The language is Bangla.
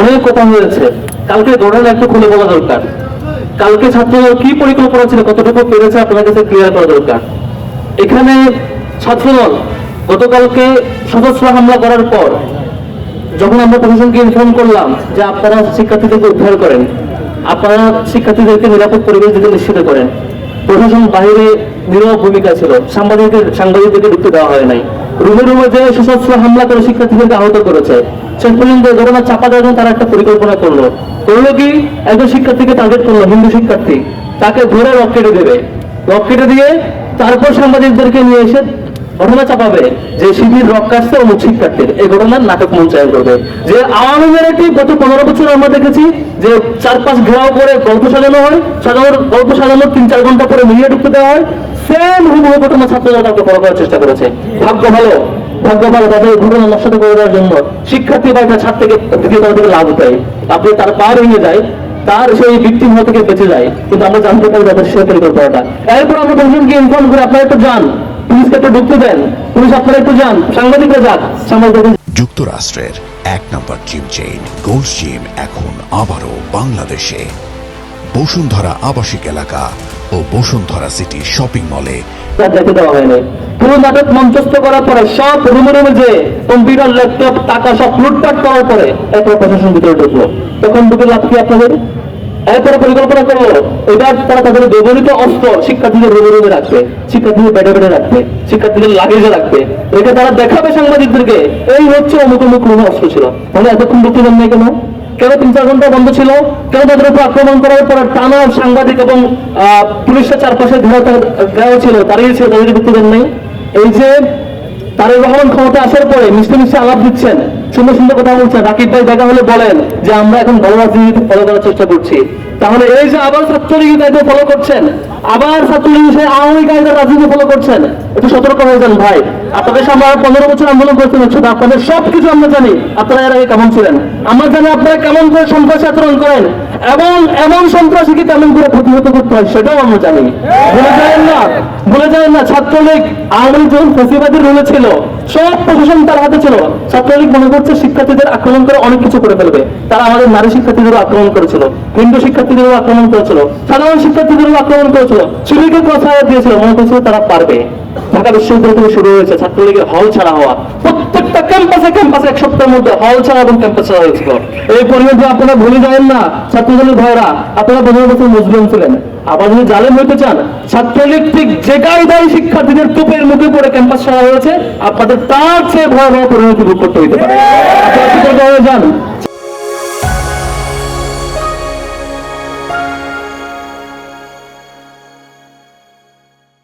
অনেক কথা হয়েছে, কালকে ঘটনা একটু খুলে বলা দরকার। কালকে ছাত্রদল কি পরিকল্পনা ছিল, কতটুকু পেরেছে আপনার কাছে ক্লিয়ার করা দরকার। এখানে ছাত্রদল গতকালকে সশস্ত্র হামলা করার পর যখন আমরা প্রশাসনকে ইনফর্ম করলাম যে আপনারা শিক্ষার্থীদেরকে উদ্ধার করেন, আপনারা শিক্ষার্থীদেরকে নিরাপদ পরিবেশ দিতে নিশ্চিত করেন, প্রশাসন বাইরে নীরব ভূমিকা ছিল, সাংবাদিকদেরকে ঢুকতে দেওয়া হয় নাই। রুমে রুমে যে সশস্ত্র হামলা করে শিক্ষার্থীদেরকে আহত করেছে, শেষ পর্যন্ত ঘটনা চাপা দেওয়ার জন্য তারা একটা পরিকল্পনা করলো কি একজন শিক্ষার্থীকে টার্গেট করলো, হিন্দু শিক্ষার্থী, তাকে ধরে রক কেটে দেবে, রক কেটে দিয়ে তারপর সাংবাদিকদেরকে নিয়ে এসে ঘটনা চাপাবে যে শিবির রক কাটছে অমুক শিক্ষার্থীর, এই ঘটনার নাটক মঞ্চায়ন করবে। যে আওয়ামী লীগের গত 15 বছর আমরা দেখেছি যে চারপাশ ঘেরাও করে গল্প সাজানো হয়, গল্প সাজানোর 3-4 ঘন্টা পরে মিলিয়ে ঢুকতে দেওয়া হয়, সেম হুবহু ঘটনা ছাত্ররা তাকে ফলো করার চেষ্টা করেছে। ভাগ্য ভালো তাদের ঘটনা নষ্ট করে দেওয়ার জন্য শিক্ষার্থী বা ছাদ থেকে দ্বিতীয় তলা থেকে লাভ উঠায়, আপনি তার পা ভেঙে যায়, তার সেই ভিকটিম হওয়া থেকে বেঁচে যায়, কিন্তু আমরা জানতে পারি তাদের সে পরিকল্পনাটা। এরপর আমরা প্রশাসনকে ইনফর্ম করে আপনারা একটু যান, পুলিশকে একটু ঢুকতে দেন, পুলিশ আপনারা একটু যান, সাংবাদিকরা যাক, সাংবাদিকরা। যুক্তরাষ্ট্রের 1 নম্বর জিম চেইন গোল্ড জিম এখন আবারও বাংলাদেশে। বসুন্ধরা আবাসিক এলাকা ও বসুন্ধরা সিটি শপিং মলে দেখে দেওয়া হয়নি। পুরো নাটক মঞ্চস্থ করার পরে সব রুমে রুমে যে কম্পিউটার, ল্যাপটপ, টাকা সব লুটপাট করার পরে এরপর প্রশাসন ভিতরে ঢুকলো। তখন ঢুকে লাভ কি আপনাদের? এরপরে পরিকল্পনা করলো এবার তারা তাদের ব্যবহৃত অস্ত্র শিক্ষার্থীদের রুমে রুমে রাখবে, শিক্ষার্থীদের বেডে বেডে রাখবে, শিক্ষার্থীদের লাগেজে রাখবে, রেখে তারা দেখাবে সাংবাদিকদেরকে এই হচ্ছে অমুক অমুক রুমে অস্ত্র ছিল। তাহলে এতক্ষণ ঢুকতে দেন নাই কেন? কেন 3-4 ঘন্টা বন্ধ ছিল? কেন তাদের উপর আক্রমণ করার পর টানা সাংবাদিক এবং পুলিশের চারপাশে ঘেরাও ছিল, দাঁড়িয়ে ছিল, তাদেরকে ঢুকতে দেন নাই? এই যে তারেক রহমান ক্ষমতা আসার পরে মিষ্টি মিষ্টি আলাপ দিচ্ছেন, সুন্দর সুন্দর কথা বলছেন, রাকিব ভাই দেখা হলে বলেন যে আমরা এখন ভালো রাজনীতি ফলো করার চেষ্টা করছি, তাহলে এই যে আবার ছাত্রলীগ দায়িত্ব ফলো করছেন, আবার ছাত্রলীগ আওয়ামী কায়দার রাজনীতি ফলো করছেন, একটু সতর্ক হয়ে যান ভাই। আপনাদের সামনে 15 বছর আন্দোলন করছেন, আপনাদের সবকিছু আমরা জানি, আপনারা এর আগে কেমন ছিলেন, আমরা জানি আপনারা কেমন করে সন্ত্রাসী আচরণ করেন, এবং এমন সন্ত্রাসীকে কেমন করে প্রতিহত করতে হয় সেটাও আমরা জানি। ভুলে যাবেন না ছাত্রলীগ আওয়ামী লীগ যখন ফেসিবাদের রুলে ছিল, সব প্রশাসন তার হাতে ছিল। ছাত্রলীগ মনে করছে শিক্ষার্থীদের আক্রমণ করে অনেক কিছু করে ফেলবে, তারা আমাদের নারী শিক্ষার্থীদেরও আক্রমণ করেছিল, হিন্দু শিক্ষার্থীদেরও আক্রমণ করেছিল, সাধারণ শিক্ষার্থীদেরও আক্রমণ করেছিল, শিবিরকে প্রশ্রয় দিয়েছিল, মনে করছিল তারা পারবে। ঢাকা বিশ্ববিদ্যালয় থেকে শুরু হয়েছে ছাত্রলীগের হল ছাড়া হওয়া, প্রত্যেকটা ক্যাম্পাসে 1 সপ্তাহের মধ্যে হল ছাড়া এবং ক্যাম্পাস ছাড়া হয়েছিল। এই পরিমাণে আপনারা ভুলে যাবেন না ছাত্রদলের ভাইরা, আপনারা 15 বছর মজলুম ছিলেন। আবার যদি জালেম হইতে চান, ছাত্রলীগ ঠিক যে কায়দায় শিক্ষার্থীদের তোপের মুখে পড়ে ক্যাম্পাস ছাড়া হয়েছে, আপনাদের তার চেয়ে ভয়াবহ পরিণতি ভোগ করতে হইতে পারে। আপনারা সতর্ক হয়ে যান।